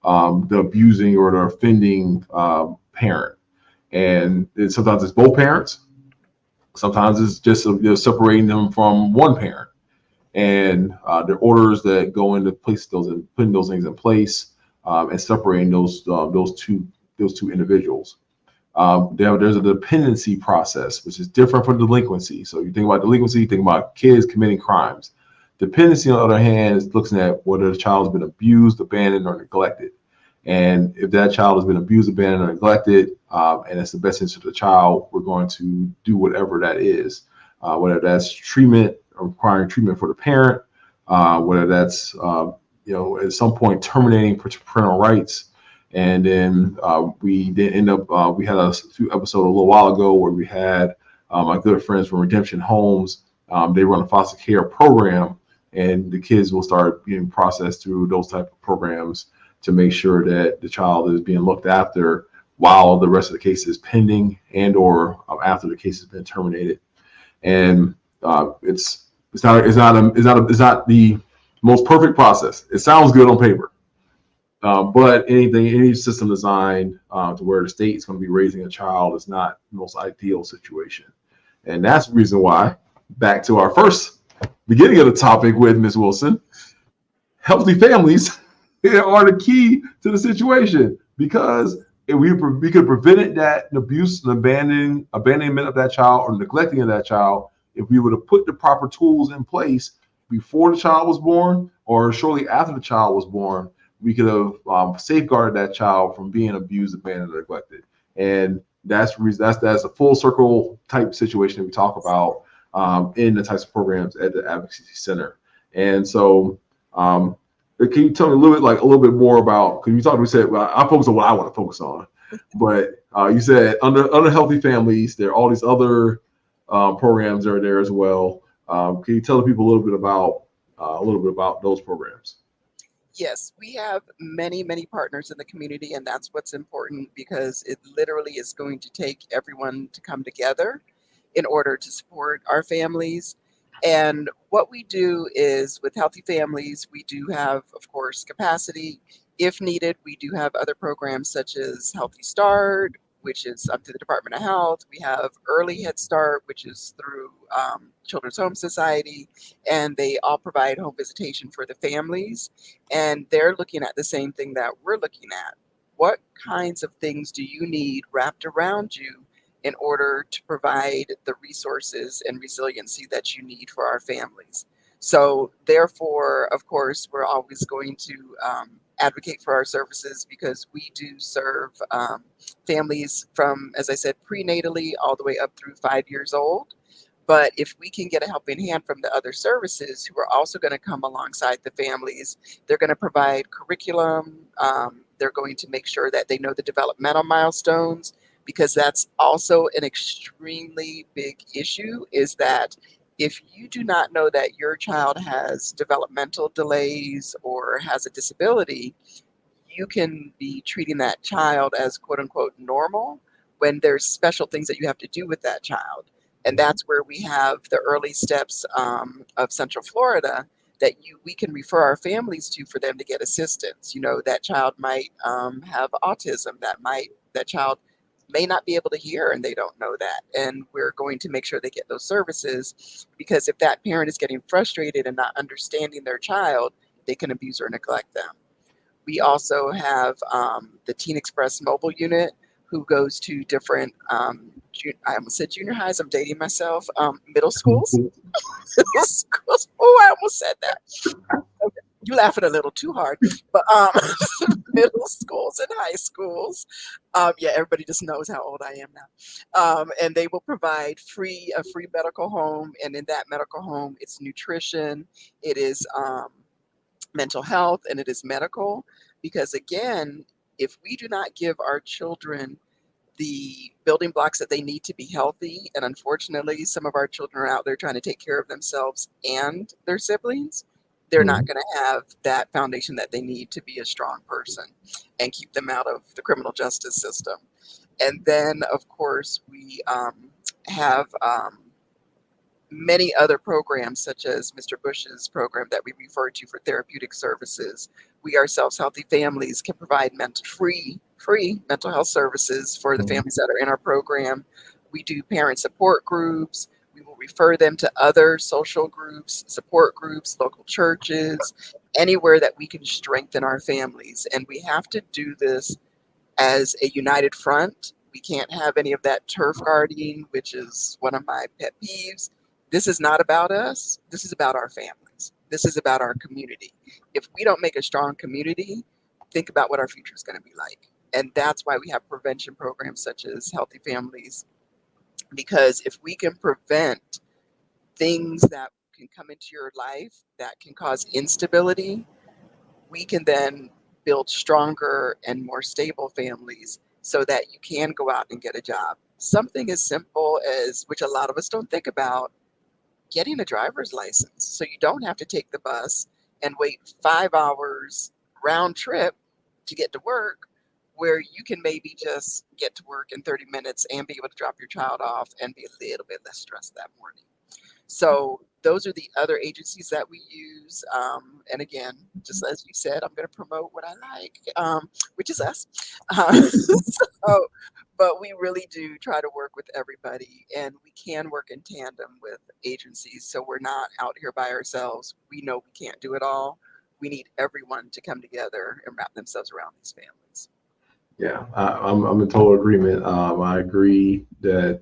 B: the abusing or the offending parent. And sometimes it's both parents. Sometimes it's just separating them from one parent. And the orders that go into place putting those things in place and separating those two individuals. There's a dependency process, which is different from delinquency. So you think about delinquency, you think about kids committing crimes. Dependency, on the other hand, is looking at whether the child has been abused, abandoned, or neglected. And if that child has been abused, abandoned, or neglected, and it's the best interest of the child, we're going to do whatever that is, whether that's treatment, requiring treatment for the parent, whether that's at some point terminating parental rights. And then we did end up, we had a few episodes a little while ago where we had my good friends from Redemption Homes. They run a foster care program, and the kids will start being processed through those type of programs to make sure that the child is being looked after while the rest of the case is pending and or after the case has been terminated. And it's not the most perfect process. It sounds good on paper, but any system designed to where the state is going to be raising a child is not the most ideal situation. And that's the reason why, back to our first beginning of the topic with Ms. Wilson, healthy families are the key to the situation, because if we could have prevented that abuse and abandonment of that child or neglecting of that child if we would have put the proper tools in place before the child was born or shortly after the child was born. We could have safeguarded that child from being abused, abandoned, or neglected. And that's a full circle type situation that we talk about in the types of programs at the Advocacy Center. And so, can you tell me a little bit more about? Because we said, well, I focus on what I want to focus on, but you said under healthy families, there are all these other programs that are there as well. Can you tell the people a little bit about those programs?
D: Yes, we have many, many partners in the community, and that's what's important, because it literally is going to take everyone to come together in order to support our families. And what we do is, with Healthy Families, we do have, of course, capacity. If needed, we do have other programs such as Healthy Start, which is up to the Department of Health. We have Early Head Start, which is through Children's Home Society, and they all provide home visitation for the families. And they're looking at the same thing that we're looking at. What kinds of things do you need wrapped around you in order to provide the resources and resiliency that you need for our families? So therefore, of course, we're always going to advocate for our services, because we do serve families from, as I said, prenatally all the way up through 5 years old. But if we can get a helping hand from the other services who are also going to come alongside the families, they're going to provide curriculum. They're going to make sure that they know the developmental milestones, because that's also an extremely big issue, is that if you do not know that your child has developmental delays or has a disability, you can be treating that child as quote unquote normal when there's special things that you have to do with that child. And that's where we have the early steps of Central Florida that we can refer our families to for them to get assistance. That child might have autism, that child may not be able to hear, and they don't know that. And we're going to make sure they get those services, because if that parent is getting frustrated and not understanding their child, they can abuse or neglect them. We also have the Teen Express mobile unit, who goes to different, I almost said junior highs, I'm dating myself, middle schools. Middle schools. Oh, I almost said that. Okay. You laughing a little too hard, but middle schools and high schools. Yeah, everybody just knows how old I am now. And they will provide a free medical home, and in that medical home, it's nutrition, it is mental health, and it is medical. Because again, if we do not give our children the building blocks that they need to be healthy, and unfortunately, some of our children are out there trying to take care of themselves and their siblings, they're not going to have that foundation that they need to be a strong person and keep them out of the criminal justice system. And then, of course, we have many other programs, such as Mr. Bush's program that we refer to for therapeutic services. We ourselves, Healthy Families, can provide free mental health services for the families that are in our program. We do parent support groups. We will refer them to other social groups, support groups, local churches, anywhere that we can strengthen our families. And we have to do this as a united front. We can't have any of that turf guarding, which is one of my pet peeves. This is not about us. This is about our families. This is about our community. If we don't make a strong community, think about what our future is going to be like. And that's why we have prevention programs such as Healthy Families. Because if we can prevent things that can come into your life that can cause instability, we can then build stronger and more stable families so that you can go out and get a job. Something as simple as, which a lot of us don't think about, getting a driver's license. So you don't have to take the bus and wait 5 hours round trip to get to work, where you can maybe just get to work in 30 minutes and be able to drop your child off and be a little bit less stressed that morning. So those are the other agencies that we use. And again, just as you said, I'm going to promote what I like, which is us. But we really do try to work with everybody, and we can work in tandem with agencies. So we're not out here by ourselves. We know we can't do it all. We need everyone to come together and wrap themselves around these families.
B: Yeah, I'm in total agreement. I agree that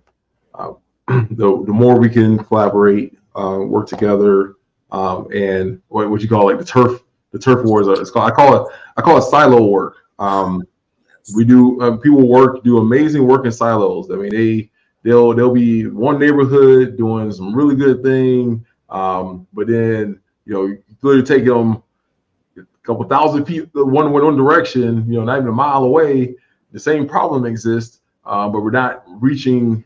B: the more we can collaborate, work together, and what you call like the turf wars. I call it silo work. We do people do amazing work in silos. I mean, they'll be one neighborhood doing some really good thing, but then you literally take them a couple thousand people one direction, not even a mile away. The same problem exists, but we're not reaching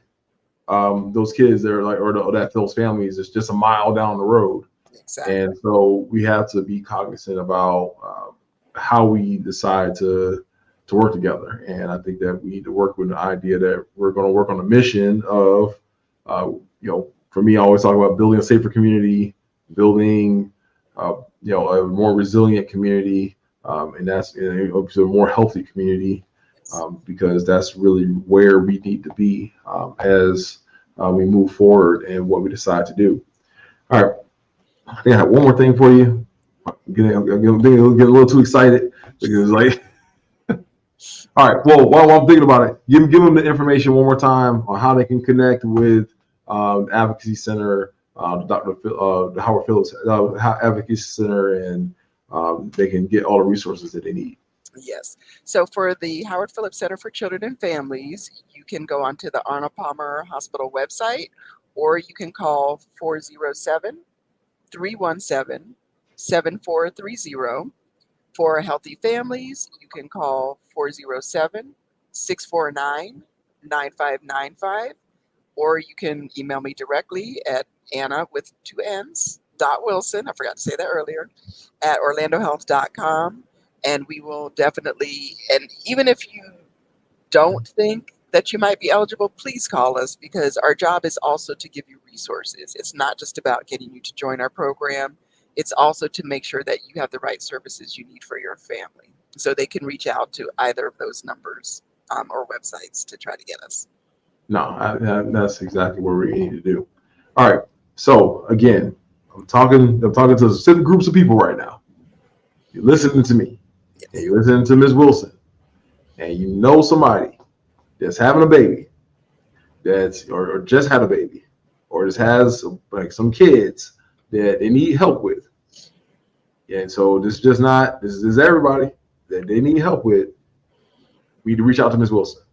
B: those kids that are those families. It's just a mile down the road. Exactly. And so we have to be cognizant about how we decide to work together. And I think that we need to work with the idea that we're going to work on the mission of, for me, I always talk about building a safer community, building, a more resilient community, and that's a more healthy community, because that's really where we need to be as we move forward and what we decide to do. All right, I think I have one more thing for you. I'm getting a little too excited because all right. Well, while I'm thinking about it, give them the information one more time on how they can connect with the Advocacy Center, the Howard Phillips Advocacy Center, and they can get all the resources that they need.
D: Yes. So for the Howard Phillips Center for Children and Families, you can go onto the Arnold Palmer Hospital website, or you can call 407-317-7430. For Healthy Families, you can call 407-649-9595, or you can email me directly at Anna with 2 N's, .Wilson, I forgot to say that earlier, at orlandohealth.com. And we will definitely, and even if you don't think that you might be eligible, please call us, because our job is also to give you resources. It's not just about getting you to join our program. It's also to make sure that you have the right services you need for your family. So they can reach out to either of those numbers or websites to try to get us.
B: No, that's exactly what we need to do. All right. So again, I'm talking to specific groups of people right now. You're listening to me. Yes. And you're listening to Ms. Wilson. And you know somebody that's having a baby, or just had a baby, or just has like some kids that they need help with. And so this is everybody that they need help with. We need to reach out to Ms. Wilson.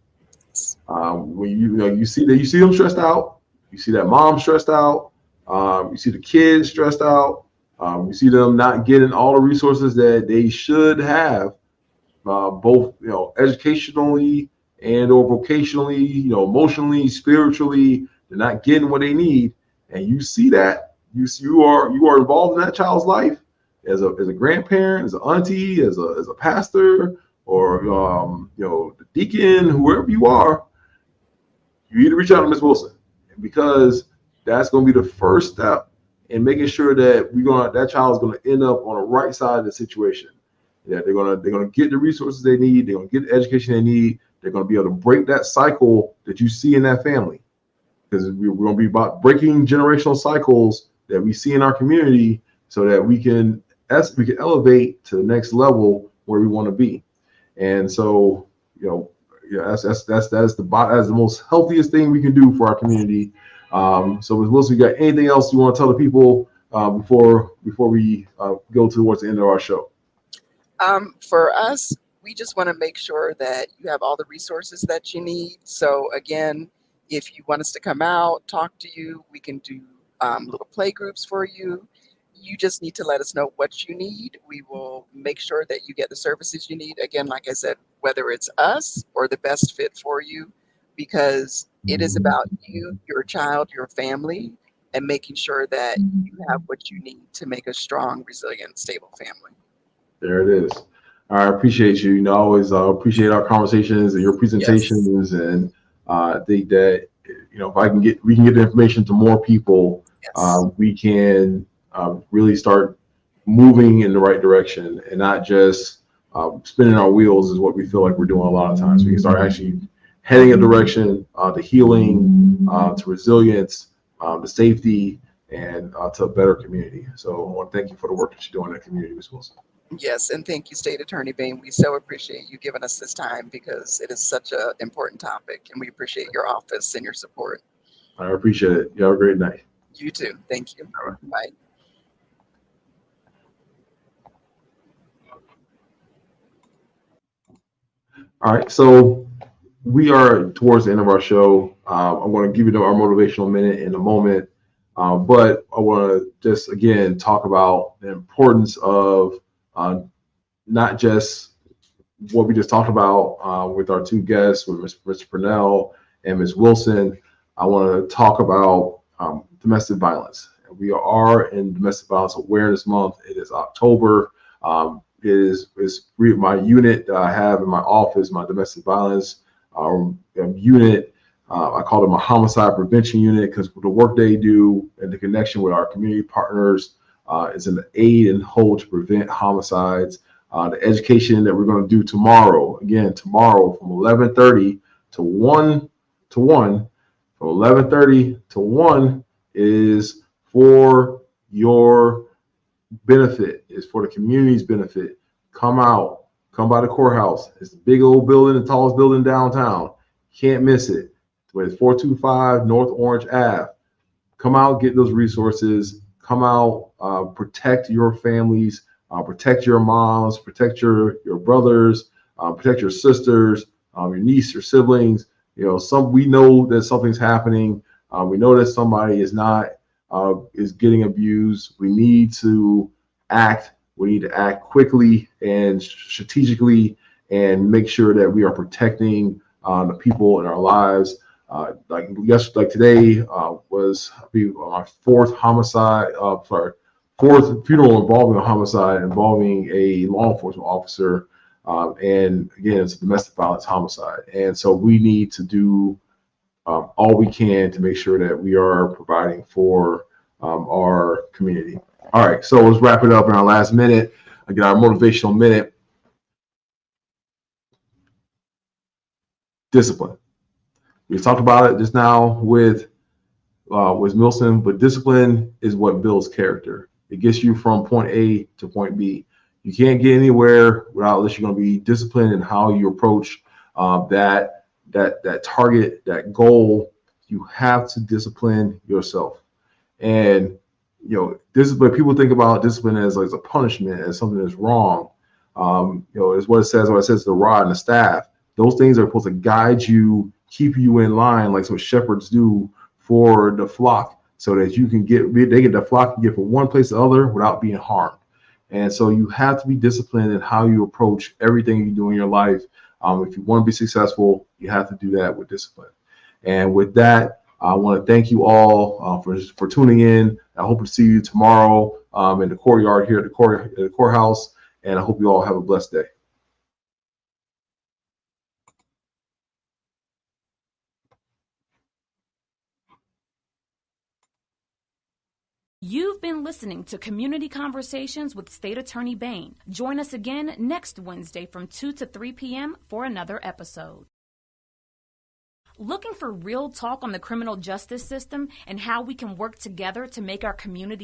B: When you see them stressed out, you see that mom stressed out, you see the kids stressed out, you see them not getting all the resources that they should have, both educationally and or vocationally, emotionally, spiritually. They're not getting what they need, and you see that you are involved in that child's life as a grandparent, as an auntie, as a pastor, or the deacon, whoever you are. You need to reach out to Ms. Wilson, because that's going to be the first step in making sure that that child is going to end up on the right side of the situation. That they're going to get the resources they need. They're going to get the education they need. They're going to be able to break that cycle that you see in that family, because we're going to be about breaking generational cycles that we see in our community, so that we can elevate to the next level where we want to be. And so, that's the most healthiest thing we can do for our community. So, Ms. Wilson, you got anything else you want to tell the people before we go towards the end of our show?
D: For us, we just want to make sure that you have all the resources that you need. So again, if you want us to come out, talk to you, we can do little play groups for you. You just need to let us know what you need. We will make sure that you get the services you need. Again, like I said, whether it's us or the best fit for you, because it is about you, your child, your family, and making sure that you have what you need to make a strong, resilient, stable family.
B: There it is. I appreciate you. I always appreciate our conversations and your presentations. Yes. And I think that if we can get the information to more people, yes. We can really start moving in the right direction, and not just spinning our wheels is what we feel like we're doing a lot of times. We can start actually heading a direction to healing, to resilience, to safety, and to a better community. So I want to thank you for the work that you're doing in the community, Ms. Wilson.
D: Yes, and thank you, State Attorney Bain. We so appreciate you giving us this time, because it is such an important topic, and we appreciate your office and your support.
B: I appreciate it. You have a great night.
D: You too. Thank you.
B: All right.
D: Bye.
B: All right, so we are towards the end of our show. I'm going to give you our motivational minute in a moment, but I want to just again talk about the importance of not just what we just talked about with our two guests, with Mr. Purnell and Ms. Wilson. I want to talk about domestic violence. We are in Domestic Violence Awareness Month. It is October. It is my unit that I have in my office, my domestic violence unit. I call it my homicide prevention unit, because the work they do and the connection with our community partners is an aid and hold to prevent homicides. The education that we're going to do tomorrow from 11:30 to 1 from 11:30 to 1 is for your benefit, is for the community's benefit. Come out, come by the courthouse. It's a big old building, the tallest building downtown. Can't miss it. It's 425 North Orange Ave. Come out, get those resources. Come out, protect your families, protect your moms, protect your brothers, protect your sisters, your niece, your siblings. We know that something's happening. We know that somebody is getting abused. We need to act. We need to act quickly and strategically, and make sure that we are protecting the people in our lives. Like today was my fourth funeral involving a homicide involving a law enforcement officer. And again, it's a domestic violence homicide. And so we need to do all we can to make sure that we are providing for our community. All right, so let's wrap it up in our last minute. Again, our motivational minute. Discipline. We talked about it just now with Wilson, but discipline is what builds character. It gets you from point A to point B. You can't get anywhere unless you're going to be disciplined in how you approach that that target, that goal, you have to discipline yourself. And discipline, people think about discipline as like a punishment, as something that's wrong. Is what it says. What it says, the rod and the staff. Those things are supposed to guide you, keep you in line, like what shepherds do for the flock, so that you can the flock can get from one place to the other without being harmed. And so you have to be disciplined in how you approach everything you do in your life. If you want to be successful, you have to do that with discipline. And with that, I want to thank you all for tuning in. I hope to see you tomorrow in the courtyard here at the courthouse. And I hope you all have a blessed day.
A: You've been listening to Community Conversations with State Attorney Bain. Join us again next Wednesday from 2 to 3 p.m. for another episode. Looking for real talk on the criminal justice system and how we can work together to make our community